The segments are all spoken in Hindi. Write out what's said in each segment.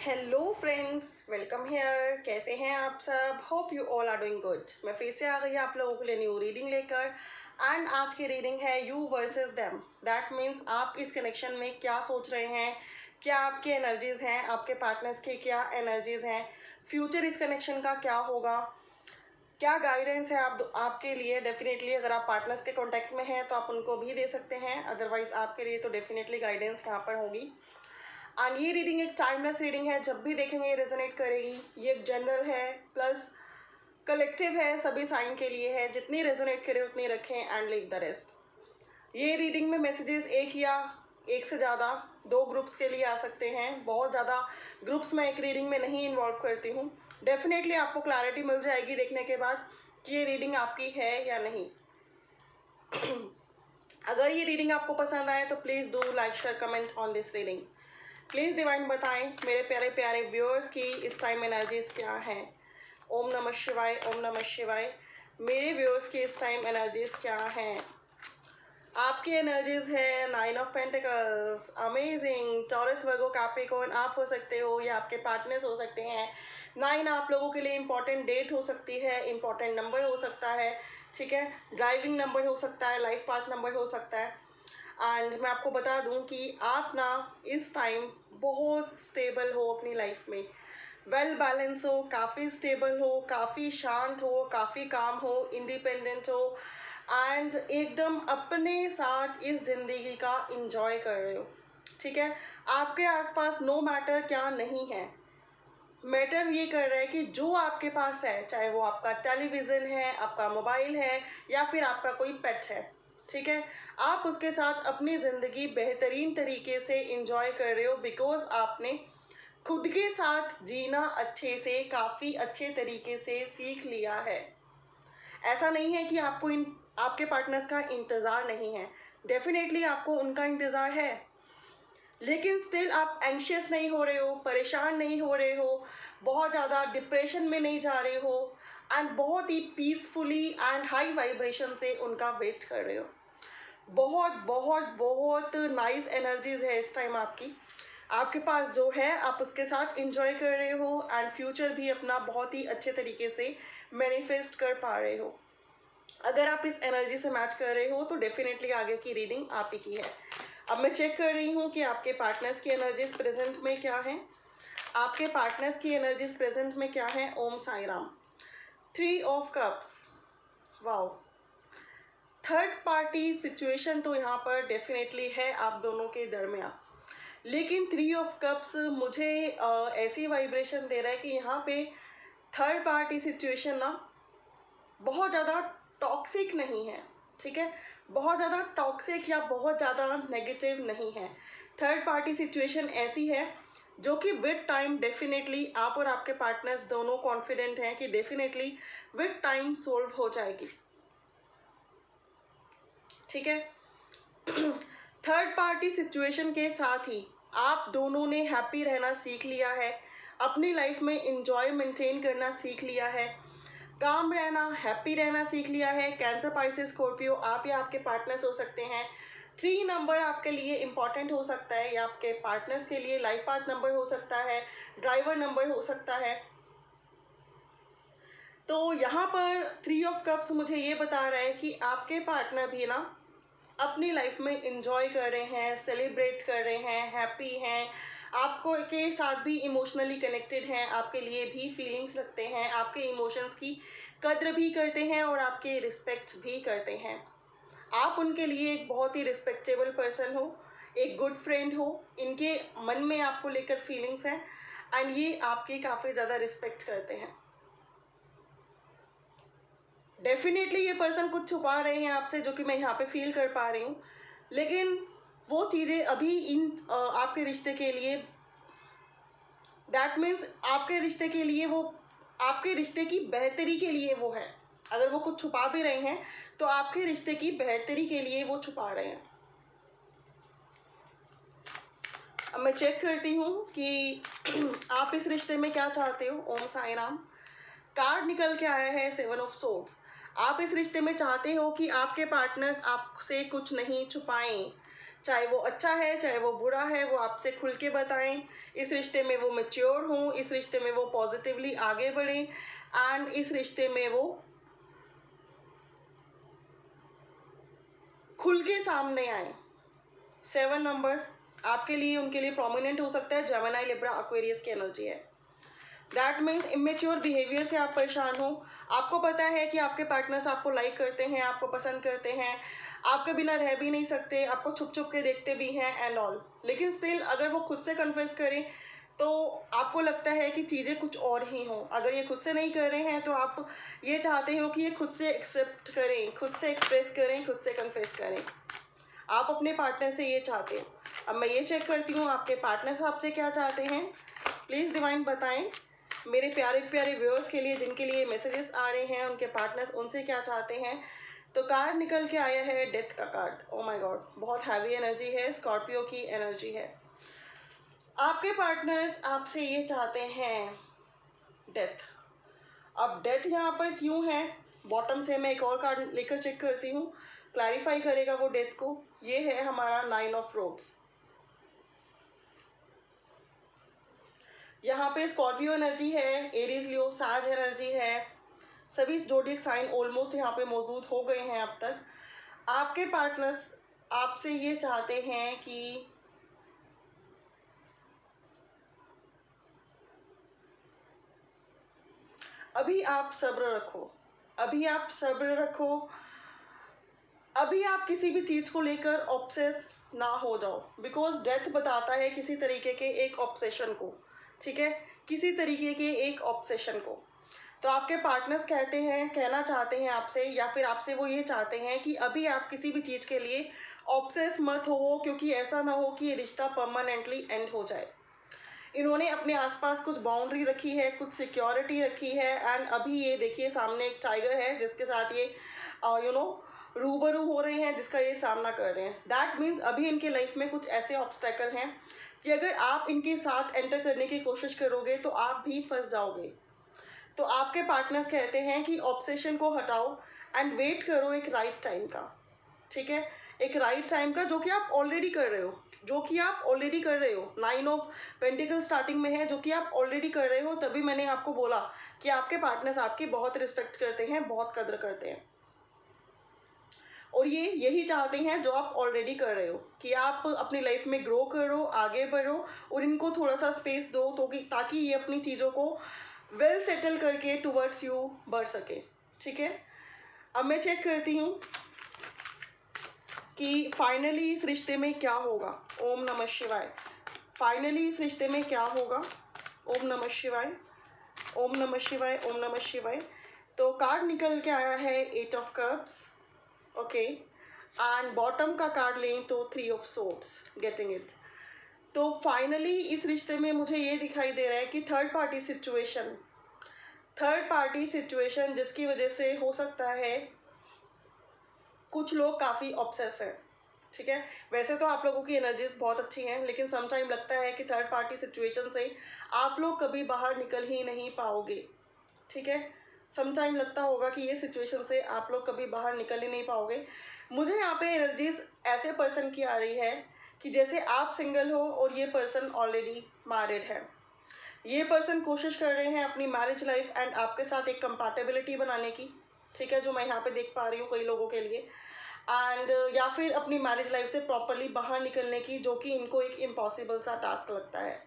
Hello friends, welcome hair. कैसे हैं आप सब? Hope you all are doing good. मैं फिर से आ गई आप लोगों के लिए न्यू रीडिंग लेकर। एंड आज की रीडिंग है you versus them. That means आप इस कनेक्शन में क्या सोच रहे हैं, क्या आपकी एनर्जीज़ हैं, आपके पार्टनर्स की क्या एनर्जीज़ हैं, फ्यूचर इस कनेक्शन का क्या होगा, क्या गाइडेंस है आपके लिए। डेफिनेटली अगर आप पार्टनर्स के कॉन्टैक्ट में हैं तो आप उनको भी दे सकते हैं, अदरवाइज आपके लिए तो डेफिनेटली गाइडेंस यहाँ पर होगी। एंड ये रीडिंग एक टाइमलेस रीडिंग है, जब भी देखेंगे ये रेजोनेट करेगी। ये एक जनरल है प्लस कलेक्टिव है, सभी साइन के लिए है। जितनी रेजोनेट करे उतनी रखें एंड लीव द रेस्ट। ये रीडिंग में मैसेजेस एक या एक से ज़्यादा दो ग्रुप्स के लिए आ सकते हैं। बहुत ज़्यादा ग्रुप्स में एक रीडिंग में नहीं इन्वॉल्व करती हूँ। डेफिनेटली आपको क्लैरिटी मिल जाएगी देखने के बाद कि ये रीडिंग आपकी है या नहीं। अगर ये रीडिंग आपको पसंद आए तो please do like share comment on this reading. Please divine बताएं मेरे प्यारे प्यारे व्यूअर्स की इस टाइम एनर्जीज क्या हैं। ओम नमः शिवाय, ओम नमः शिवाय। मेरे व्यूअर्स की इस टाइम एनर्जीज क्या हैं? आपकी एनर्जीज है 9 of pentacles, amazing. Taurus, Virgo, Capricorn आप हो सकते हो या आपके पार्टनर्स हो सकते हैं। 9 आप लोगों के लिए इंपॉर्टेंट डेट हो सकती है, इंपॉर्टेंट नंबर हो सकता है, ठीक है। ड्राइविंग नंबर हो सकता है, लाइफ पाथ नंबर हो सकता है। एंड मैं आपको बता दूं कि आप ना इस टाइम बहुत स्टेबल हो अपनी लाइफ में, वेल बैलेंस हो, काफ़ी स्टेबल हो, काफ़ी शांत हो, काफ़ी काम हो, इंडिपेंडेंट हो एंड एकदम अपने साथ इस ज़िंदगी का इंजॉय कर रहे हो, ठीक है। आपके आसपास नो मैटर क्या नहीं है, मैटर ये कर रहा है कि जो आपके पास है, चाहे वो आपका टेलीविज़न है, आपका मोबाइल है या फिर आपका कोई पेट है, ठीक है, आप उसके साथ अपनी ज़िंदगी बेहतरीन तरीके से इंजॉय कर रहे हो बिकॉज आपने खुद के साथ जीना अच्छे से, काफ़ी अच्छे तरीके से सीख लिया है। ऐसा नहीं है कि आपके पार्टनर्स का इंतज़ार नहीं है, डेफिनेटली आपको उनका इंतज़ार है, लेकिन स्टिल आप एंशियस नहीं हो रहे हो, परेशान नहीं हो रहे हो, बहुत ज़्यादा डिप्रेशन में नहीं जा रहे हो एंड बहुत ही पीसफुली एंड हाई वाइब्रेशन से उनका वेट कर रहे हो। बहुत बहुत बहुत नाइस एनर्जीज है इस टाइम आपके पास जो है, आप उसके साथ इंजॉय कर रहे हो एंड फ्यूचर भी अपना बहुत ही अच्छे तरीके से मैनिफेस्ट कर पा रहे हो। अगर आप इस एनर्जी से मैच कर रहे हो तो डेफिनेटली आगे की रीडिंग आप ही की है। अब मैं चेक कर रही हूँ कि आपके पार्टनर्स की एनर्जीज प्रेजेंट में क्या हैं। आपके पार्टनर्स की एनर्जीज प्रेजेंट में क्या है? Om Sai Ram. 3 of cups, wow. Third party situation तो यहाँ पर डेफिनेटली है आप दोनों के दरमियान, लेकिन 3 ऑफ कप्स मुझे ऐसी वाइब्रेशन दे रहा है कि यहाँ पे थर्ड पार्टी सिचुएशन ना बहुत ज़्यादा टॉक्सिक नहीं है, ठीक है, बहुत ज़्यादा टॉक्सिक या बहुत ज़्यादा नेगेटिव नहीं है। थर्ड पार्टी सिचुएशन ऐसी है जो कि विद टाइम डेफिनेटली आप और आपके पार्टनर्स दोनों कॉन्फिडेंट हैं कि डेफिनेटली विद टाइम सोल्व हो जाएगी, ठीक है। थर्ड पार्टी सिचुएशन के साथ ही आप दोनों ने हैप्पी रहना सीख लिया है, अपनी लाइफ में इंजॉय मेंटेन करना सीख लिया है, काम रहना, हैप्पी रहना सीख लिया है। कैंसर, पाइसेस, स्कॉर्पियो आप या आपके पार्टनर्स हो सकते हैं। 3 नंबर आपके लिए इम्पॉर्टेंट हो सकता है या आपके पार्टनर्स के लिए लाइफ पाथ नंबर हो सकता है, ड्राइवर नंबर हो सकता है। तो यहाँ पर 3 ऑफ कप्स मुझे ये बता रहा है कि आपके पार्टनर भी ना अपनी लाइफ में इंजॉय कर रहे हैं, सेलिब्रेट कर रहे हैं, हैप्पी हैं, आपको के साथ भी इमोशनली कनेक्टेड हैं, आपके लिए भी फीलिंग्स रखते हैं, आपके इमोशंस की कद्र भी करते हैं और आपके रिस्पेक्ट भी करते हैं। आप उनके लिए एक बहुत ही रिस्पेक्टेबल पर्सन हो, एक गुड फ्रेंड हो, इनके मन में आपको लेकर फीलिंग्स हैं एंड ये आपकी काफ़ी ज़्यादा रिस्पेक्ट करते हैं। डेफिनेटली ये पर्सन कुछ छुपा रहे हैं आपसे जो कि मैं यहाँ पे फील कर पा रही हूँ, लेकिन वो चीज़ें अभी आपके रिश्ते के लिए, दैट मीन्स आपके रिश्ते के लिए वो, आपके रिश्ते की बेहतरी के लिए वो है। अगर वो कुछ छुपा भी रहे हैं तो आपके रिश्ते की बेहतरी के लिए वो छुपा रहे हैं। अब मैं चेक करती हूँ कि आप इस रिश्ते में क्या चाहते हो। ओम साई राम। कार्ड निकल के आया है 7 ऑफ सोर्ड्स। आप इस रिश्ते में चाहते हो कि आपके पार्टनर्स आपसे कुछ नहीं छुपाएं, चाहे वो अच्छा है चाहे वो बुरा है, वो आपसे खुल के बताएं। इस रिश्ते में वो मैच्योर हों, इस रिश्ते में वो पॉजिटिवली आगे बढ़ें एंड इस रिश्ते में वो खुल के सामने आए। 7 नंबर आपके लिए उनके लिए प्रोमिनेंट हो सकता है। जेमिनी, लिब्रा, एक्वेरियस की एनर्जी है। दैट मीन्स इमेच्योर बिहेवियर से आप परेशान हो। आपको पता है कि आपके पार्टनर्स आपको लाइक करते हैं, आपको पसंद करते हैं, आपके बिना रह भी नहीं सकते, आपको छुप छुप के देखते भी हैं एंड ऑल, लेकिन स्टिल अगर वो खुद से कन्फेस करें तो आपको लगता है कि चीज़ें कुछ और ही हों। अगर ये खुद से नहीं कर रहे हैं तो आप ये चाहते हो कि ये खुद से एक्सेप्ट करें, खुद से एक्सप्रेस करें, खुद से कन्फेस करें। आप अपने पार्टनर से ये चाहते हो। अब मैं ये चेक करती हूँ आपके पार्टनर्स आपसे क्या चाहते हैं। प्लीज़ डिवाइन बताएं मेरे प्यारे प्यारे व्यूअर्स के लिए, जिनके लिए मैसेजेस आ रहे हैं, उनके पार्टनर्स उनसे क्या चाहते हैं। तो कार्ड निकल के आया है डेथ का कार्ड। ओ माय गॉड, बहुत हैवी एनर्जी है, स्कॉर्पियो की एनर्जी है। आपके पार्टनर्स आपसे ये चाहते हैं डेथ। अब डेथ यहाँ पर क्यों है, बॉटम से मैं एक और कार्ड लेकर चेक करती हूँ, क्लैरिफाई करेगा वो डेथ को। ये है हमारा 9 ऑफ रोड्स। यहाँ पे स्कॉर्पियो एनर्जी है, एरीज, लियो, साज एनर्जी है। सभी ज़ोडिएक साइन ऑलमोस्ट यहाँ पे मौजूद हो गए हैं अब तक। आपके पार्टनर्स आपसे ये चाहते हैं कि अभी आप सब्र रखो, अभी आप सब्र रखो, अभी आप किसी भी चीज़ को लेकर ऑब्सेस ना हो जाओ। बिकॉज डेथ बताता है किसी तरीके के एक ऑब्सेशन को, ठीक है, किसी तरीके के एक ऑब्सेशन को। तो आपके पार्टनर्स कहते हैं, कहना चाहते हैं आपसे, या फिर आपसे वो ये चाहते हैं कि अभी आप किसी भी चीज़ के लिए ऑब्सेस मत हो, क्योंकि ऐसा ना हो कि ये रिश्ता परमानेंटली एंड हो जाए। इन्होंने अपने आसपास कुछ बाउंड्री रखी है, कुछ सिक्योरिटी रखी है एंड अभी ये देखिए सामने एक टाइगर है जिसके साथ ये रूबरू हो रहे हैं, जिसका ये सामना कर रहे हैं। दैट मीन्स अभी इनके लाइफ में कुछ ऐसे ऑब्स्टेकल हैं कि अगर आप इनके साथ एंटर करने की कोशिश करोगे तो आप भी फंस जाओगे। तो आपके पार्टनर्स कहते हैं कि ऑब्सेशन को हटाओ एंड वेट करो एक राइट टाइम का, ठीक है, एक राइट टाइम का, जो कि आप ऑलरेडी कर रहे हो, जो कि आप ऑलरेडी कर रहे हो। 9 ऑफ पेंटिकल स्टार्टिंग में है, जो कि आप ऑलरेडी कर रहे हो। तभी मैंने आपको बोला कि आपके पार्टनर्स आपकी बहुत रिस्पेक्ट करते हैं, बहुत कदर करते हैं, और ये यही चाहते हैं जो आप ऑलरेडी कर रहे हो, कि आप अपनी लाइफ में ग्रो करो, आगे बढ़ो, और इनको थोड़ा सा स्पेस दो तो कि ताकि ये अपनी चीज़ों को वेल सेटल करके टुवर्ड्स यू बढ़ सके, ठीक है। अब मैं चेक करती हूँ कि फाइनली इस रिश्ते में क्या होगा। ओम नमः शिवाय। फाइनली इस रिश्ते में क्या होगा। ओम नमः शिवाय, ओम नमः शिवाय, ओम नमः शिवाय। तो कार्ड निकल के आया है 8 of cups, okay, and bottom का कार्ड लें तो 3 ऑफ सोर्ड्स, गेटिंग इट। तो फाइनली इस रिश्ते में मुझे ये दिखाई दे रहा है कि थर्ड पार्टी सिचुएशन जिसकी वजह से हो सकता है कुछ लोग काफ़ी ऑब्सेस हैं, ठीक है। वैसे तो आप लोगों की एनर्जीज बहुत अच्छी हैं, लेकिन सम टाइम लगता है कि थर्ड पार्टी सिचुएशन से आप लोग कभी बाहर निकल ही नहीं पाओगे, ठीक है। सम टाइम लगता होगा कि ये सिचुएशन से आप लोग कभी बाहर निकल ही नहीं पाओगे। मुझे यहाँ पे एनर्जीज ऐसे पर्सन की आ रही है कि जैसे आप सिंगल हो और ये पर्सन ऑलरेडी मैरिड है। ये पर्सन कोशिश कर रहे हैं अपनी मैरिज लाइफ एंड आपके साथ एक कंपैटिबिलिटी बनाने की, ठीक है, जो मैं यहाँ पे देख पा रही हूँ कई लोगों के लिए, एंड या फिर अपनी मैरिज लाइफ से प्रॉपरली बाहर निकलने की, जो कि इनको एक इम्पॉसिबल सा टास्क लगता है,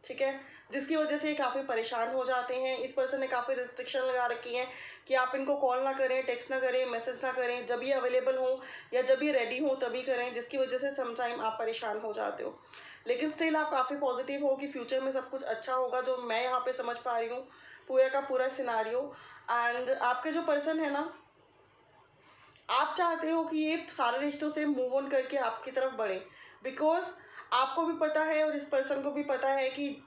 ठीक है, जिसकी वजह से ये काफ़ी परेशान हो जाते हैं। इस पर्सन ने काफ़ी रिस्ट्रिक्शन लगा रखी हैं कि आप इनको कॉल ना करें, टेक्स्ट ना करें, मैसेज ना करें, जब ये अवेलेबल हो या जब ये रेडी हो तभी करें, जिसकी वजह से सम टाइम आप परेशान हो जाते हो। लेकिन स्टिल आप काफ़ी पॉजिटिव हो कि फ्यूचर में सब कुछ अच्छा होगा, जो मैं यहाँ पे समझ पा रही हूँ पूरा का पूरा सिनारियो। एंड आपके जो पर्सन है ना, आप चाहते हो कि ये सारे रिश्तों से मूव ऑन करके आपकी तरफ बढ़े, बिकॉज आपको भी पता है और इस पर्सन को भी पता है कि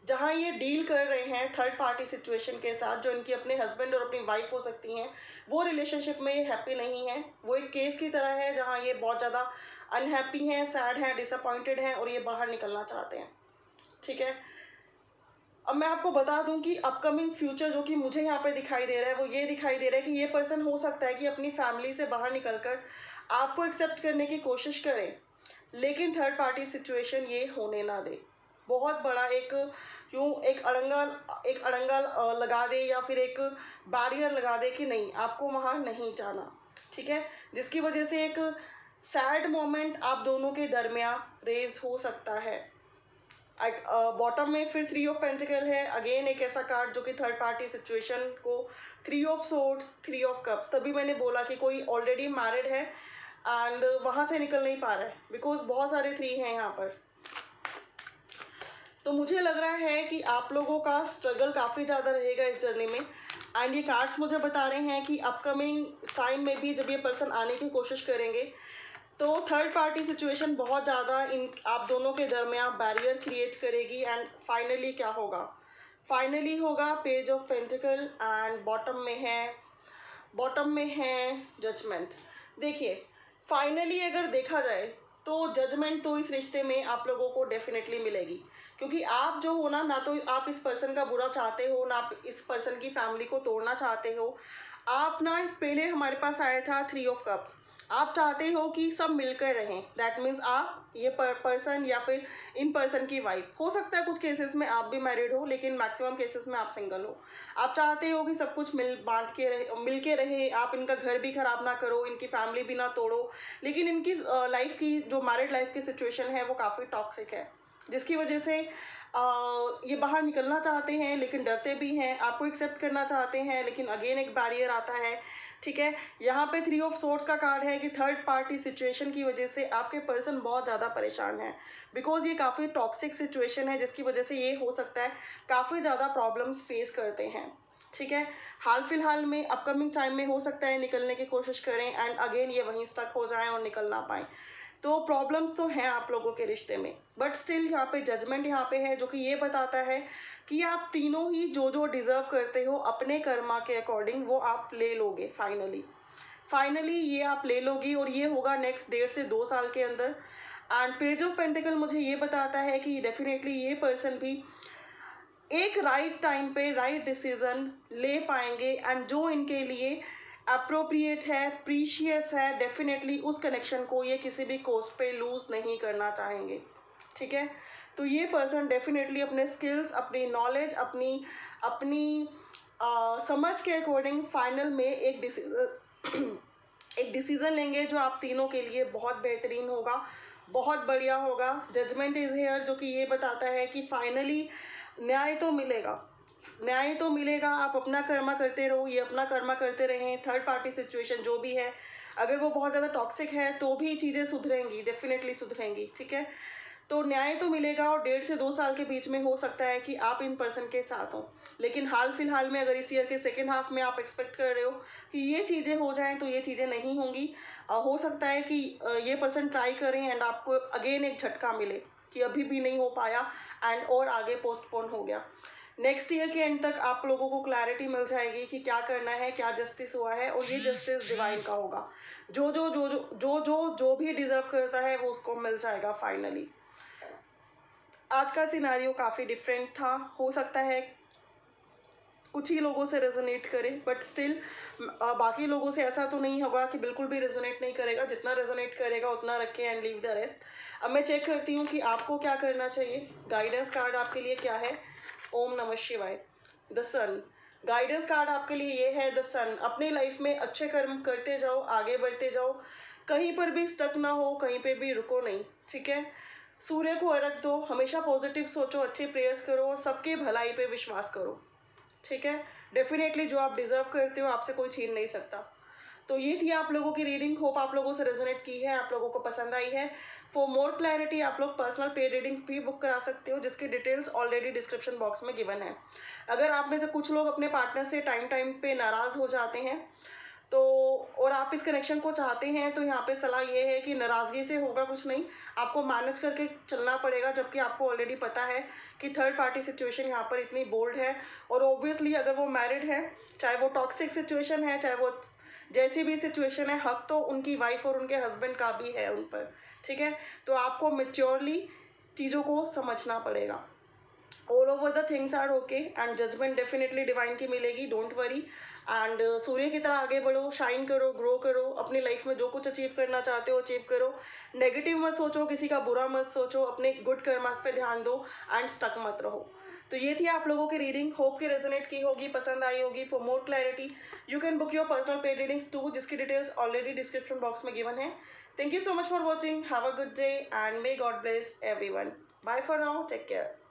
जहाँ ये डील कर रहे हैं थर्ड पार्टी सिचुएशन के साथ, जो इनकी अपने हस्बैंड और अपनी वाइफ हो सकती हैं, वो रिलेशनशिप में ये हैप्पी नहीं है। वो एक केस की तरह है जहाँ ये बहुत ज़्यादा अनहैप्पी हैं, सैड हैं, डिसअपॉइंटेड हैं और ये बाहर निकलना चाहते हैं, ठीक है। अब मैं आपको बता दूं कि अपकमिंग फ्यूचर जो कि मुझे यहाँ पे दिखाई दे रहा है, वो ये दिखाई दे रहा है कि ये पर्सन हो सकता है कि अपनी फैमिली से बाहर निकलकर आपको एक्सेप्ट करने की कोशिश करें, लेकिन थर्ड पार्टी सिचुएशन ये होने ना दे। बहुत बड़ा एक एक अड़ंगा लगा दे या फिर एक बैरियर लगा दे कि नहीं, आपको वहाँ नहीं जाना, ठीक है, जिसकी वजह से एक सैड मोमेंट आप दोनों के दरमियान रेज हो सकता है। बॉटम में फिर 3 ऑफ पेंटिकल है, अगेन एक ऐसा कार्ड जो कि थर्ड पार्टी सिचुएशन को 3 ऑफ सोर्ड्स, 3 ऑफ कप्स, तभी मैंने बोला कि कोई ऑलरेडी मैरिड है एंड वहाँ से निकल नहीं पा रहा है, बिकॉज बहुत सारे 3 हैं यहाँ पर। तो मुझे लग रहा है कि आप लोगों का स्ट्रगल काफ़ी ज़्यादा रहेगा इस जर्नी में। एंड ये कार्ड्स मुझे बता रहे हैं कि अपकमिंग टाइम में भी जब ये पर्सन आने की कोशिश करेंगे तो थर्ड पार्टी सिचुएशन बहुत ज़्यादा इन आप दोनों के दरमियान बैरियर क्रिएट करेगी। एंड फाइनली क्या होगा? फाइनली होगा page of pentacle and bottom में है जजमेंट। देखिए, फाइनली अगर देखा जाए तो जजमेंट तो इस रिश्ते में आप लोगों को डेफिनेटली मिलेगी, क्योंकि आप जो हो ना तो आप इस पर्सन का बुरा चाहते हो, ना आप इस पर्सन की फैमिली को तोड़ना चाहते हो। आप ना पहले हमारे पास आया था 3 ऑफ कप्स, आप चाहते हो कि सब मिलकर रहें। दैट मीन्स आप ये पर्सन या फिर इन पर्सन की वाइफ, हो सकता है कुछ केसेस में आप भी मैरिड हो, लेकिन मैक्सिमम केसेस में आप सिंगल हो। आप चाहते हो कि सब कुछ मिल के रहे, आप इनका घर भी खराब ना करो, इनकी फैमिली भी ना तोड़ो, लेकिन इनकी लाइफ की जो मैरिड लाइफ की सिचुएशन है वो काफ़ी टॉक्सिक है, जिसकी वजह से ये बाहर निकलना चाहते हैं लेकिन डरते भी हैं, आपको एक्सेप्ट करना चाहते हैं लेकिन अगेन एक बैरियर आता है, ठीक है। यहाँ पे 3 ऑफ सोर्ड्स का कार्ड है कि थर्ड पार्टी सिचुएशन की वजह से आपके पर्सन बहुत ज़्यादा परेशान है, बिकॉज ये काफ़ी टॉक्सिक सिचुएशन है, जिसकी वजह से ये हो सकता है काफ़ी ज़्यादा प्रॉब्लम्स फेस करते हैं, ठीक है। हाल फिलहाल में अपकमिंग टाइम में हो सकता है निकलने की कोशिश करें एंड अगेन ये वहीं स्टक हो जाएं और निकल ना पाएँ। तो प्रॉब्लम्स तो हैं आप लोगों के रिश्ते में, बट स्टिल यहाँ पे जजमेंट यहाँ पे है जो कि ये बताता है कि आप तीनों ही जो जो डिज़र्व करते हो अपने कर्मा के अकॉर्डिंग वो आप ले लोगे। फाइनली ये आप ले लोगी और ये होगा नेक्स्ट 1.5 से 2 साल के अंदर। एंड पेज ऑफ पेंटिकल मुझे ये बताता है कि डेफिनेटली ये पर्सन भी एक राइट टाइम पे राइट डिसीज़न ले पाएंगे एंड जो इनके लिए अप्रोप्रिएट है, प्रीशियस है, डेफिनेटली उस कनेक्शन को ये किसी भी कॉस्ट पे लूज़ नहीं करना चाहेंगे, ठीक है। तो ये पर्सन डेफिनेटली अपने स्किल्स, अपनी नॉलेज, अपनी समझ के अकॉर्डिंग फाइनल में एक डिसीज़न लेंगे जो आप तीनों के लिए बहुत बेहतरीन होगा, बहुत बढ़िया होगा। जजमेंट इज़ हेयर जो कि ये बताता है कि फाइनली न्याय तो मिलेगा। आप अपना कर्मा करते रहो, ये अपना कर्मा करते रहें। थर्ड पार्टी सिचुएशन जो भी है, अगर वो बहुत ज़्यादा टॉक्सिक है तो भी चीज़ें सुधरेंगी, डेफिनेटली सुधरेंगी, ठीक है। तो न्याय तो मिलेगा और 1.5 से 2 साल के बीच में हो सकता है कि आप इन पर्सन के साथ हो, लेकिन हाल फिलहाल में अगर इस ईयर के सेकेंड हाफ में आप एक्सपेक्ट कर रहे हो कि ये चीज़ें हो जाएं तो ये चीज़ें नहीं होंगी। हो सकता है कि ये पर्सन ट्राई करें एंड आपको अगेन एक झटका मिले कि अभी भी नहीं हो पाया एंड और आगे पोस्टपोन हो गया। नेक्स्ट ईयर के एंड तक आप लोगों को क्लैरिटी मिल जाएगी कि क्या करना है, क्या जस्टिस हुआ है, और ये जस्टिस डिवाइन का होगा। जो भी डिजर्व करता है वो उसको मिल जाएगा फाइनली। आज का सिनारियो काफ़ी डिफरेंट था, हो सकता है कुछ ही लोगों से रेजोनेट करे, बट स्टिल बाकी लोगों से ऐसा तो नहीं होगा कि बिल्कुल भी रेजोनेट नहीं करेगा। जितना रेजोनेट करेगा उतना रखें एंड लीव द रेस्ट। अब मैं चेक करती हूँ कि आपको क्या करना चाहिए। गाइडेंस कार्ड आपके लिए क्या है? ओम नमः शिवाय। The sun. गाइडेंस कार्ड आपके लिए ये है, द सन। अपनी लाइफ में अच्छे कर्म करते जाओ, आगे बढ़ते जाओ, कहीं पर भी स्टक ना हो, कहीं पे भी रुको नहीं, ठीक है। सूर्य को अर्घ दो, हमेशा पॉजिटिव सोचो, अच्छी प्रेयर्स करो और सबके भलाई पे विश्वास करो, ठीक है। डेफिनेटली जो आप डिजर्व करते हो आपसे कोई छीन नहीं सकता। तो ये थी आप लोगों की रीडिंग। होप आप लोगों से रेजोनेट की है, आप लोगों को पसंद आई है। फॉर मोर क्लैरिटी आप लोग पर्सनल पेड रीडिंग्स भी बुक करा सकते हो, जिसकी डिटेल्स ऑलरेडी डिस्क्रिप्शन बॉक्स में गिवन है। अगर आप में से कुछ लोग अपने पार्टनर से टाइम पे नाराज़ हो जाते हैं तो और आप इस कनेक्शन को चाहते हैं, तो यहाँ पे सलाह ये है कि नाराज़गी से होगा कुछ नहीं, आपको मैनेज करके चलना पड़ेगा। जबकि आपको ऑलरेडी पता है कि थर्ड पार्टी सिचुएशन यहाँ पर इतनी बोल्ड है, और ऑब्वियसली अगर वो मैरिड है, चाहे वो टॉक्सिक सिचुएशन है, चाहे वो जैसी भी सिचुएशन है, हक तो उनकी वाइफ और उनके हस्बैंड का भी है उन पर, ठीक है। तो आपको मेच्योरली चीज़ों को समझना पड़ेगा। All over the things are okay and judgement definitely divine की मिलेगी, डोंट वरी। एंड सूर्य की तरह आगे बढ़ो, शाइन करो, ग्रो करो, अपनी लाइफ में जो कुछ अचीव करना चाहते हो अचीव करो। नेगेटिव मत सोचो, किसी का बुरा मत सोचो, अपने गुड कर्मास पे ध्यान दो एंड स्टक मत रहो। तो ये थी आप लोगों की रीडिंग, होप कि रेजोनेट की होगी, पसंद आई होगी। For more clarity you can book your personal paid readings too, जिसकी डिटेल्स ऑलरेडी डिस्क्रिप्शन बॉक्स में गिवन है। Thank you so much for watching, have a good day and may God bless everyone. Bye for now, take care.